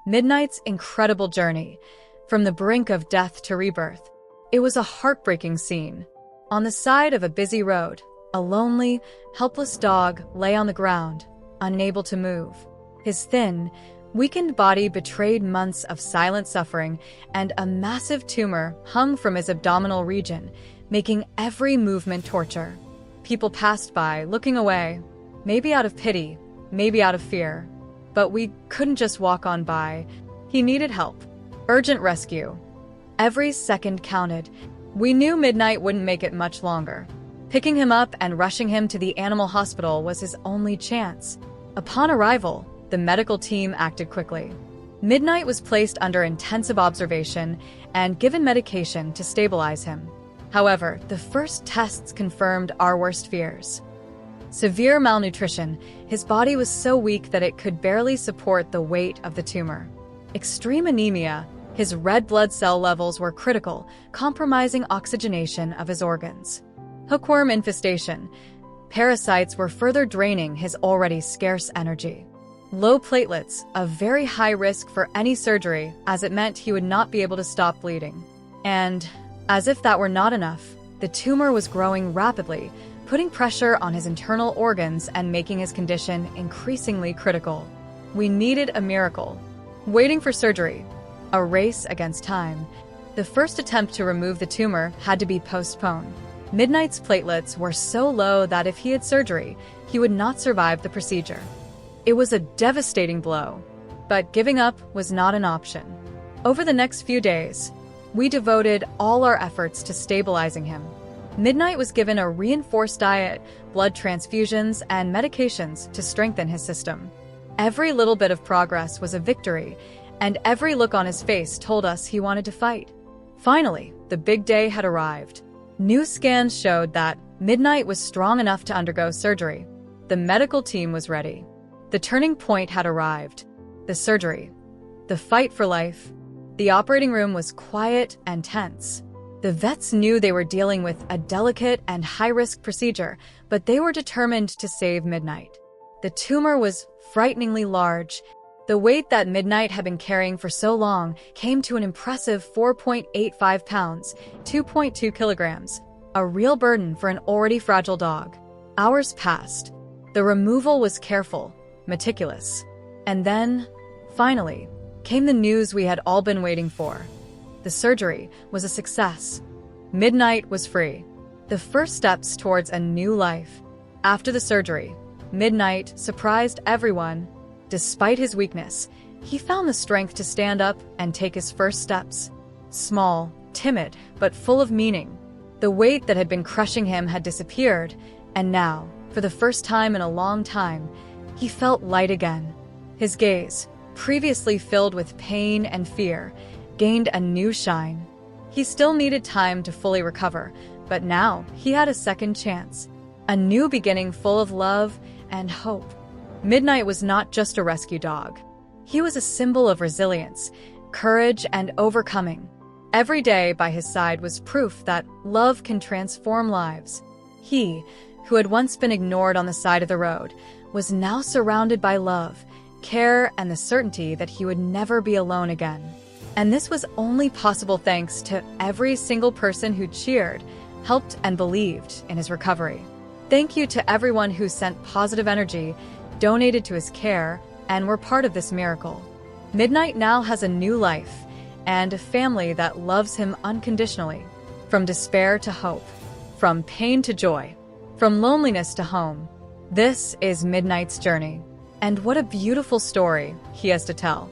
Midnight's incredible journey, from the brink of death to rebirth. It was a heartbreaking scene. On the side of a busy road, a lonely, helpless dog lay on the ground, unable to move. His thin, weakened body betrayed months of silent suffering, and a massive tumor hung from his abdominal region, making every movement torture. People passed by, looking away, maybe out of pity, maybe out of fear. But we couldn't just walk on by. He needed help. Urgent rescue. Every second counted. We knew Midnight wouldn't make it much longer. Picking him up and rushing him to the animal hospital was his only chance. Upon arrival, the medical team acted quickly. Midnight was placed under intensive observation and given medication to stabilize him. However, the first tests confirmed our worst fears. Severe malnutrition. His body was so weak that it could barely support the weight of the tumor. Extreme anemia. His red blood cell levels were critical, compromising oxygenation of his organs. Hookworm infestation. Parasites were further draining his already scarce energy. Low platelets, a very high risk for any surgery, as it meant he would not be able to stop bleeding. And, as if that were not enough, the tumor was growing rapidly, putting pressure on his internal organs and making his condition increasingly critical. We needed a miracle. Waiting for surgery. A race against time. The first attempt to remove the tumor had to be postponed. Midnight's platelets were so low that if he had surgery, he would not survive the procedure. It was a devastating blow, but giving up was not an option. Over the next few days, we devoted all our efforts to stabilizing him. Midnight was given a reinforced diet, blood transfusions, and medications to strengthen his system. Every little bit of progress was a victory, and every look on his face told us he wanted to fight. Finally, the big day had arrived. New scans showed that Midnight was strong enough to undergo surgery. The medical team was ready. The turning point had arrived. The surgery. The fight for life. The operating room was quiet and tense. The vets knew they were dealing with a delicate and high-risk procedure, but they were determined to save Midnight. The tumor was frighteningly large. The weight that Midnight had been carrying for so long came to an impressive 4.85 pounds, 2.2 kilograms, a real burden for an already fragile dog. Hours passed. The removal was careful, meticulous. And then, finally, came the news we had all been waiting for. The surgery was a success. Midnight was free. The first steps towards a new life. After the surgery, Midnight surprised everyone. Despite his weakness, he found the strength to stand up and take his first steps. Small, timid, but full of meaning. The weight that had been crushing him had disappeared, and now, for the first time in a long time, he felt light again. His gaze, previously filled with pain and fear, gained a new shine. He still needed time to fully recover, but now he had a second chance. A new beginning full of love and hope. Midnight was not just a rescue dog. He was a symbol of resilience, courage, and overcoming. Every day by his side was proof that love can transform lives. He, who had once been ignored on the side of the road, was now surrounded by love, care, and the certainty that he would never be alone again. And this was only possible thanks to every single person who cheered, helped, and believed in his recovery. Thank you to everyone who sent positive energy, donated to his care, and were part of this miracle. Midnight now has a new life, and a family that loves him unconditionally. From despair to hope, from pain to joy, from loneliness to home. This is Midnight's journey. And what a beautiful story he has to tell.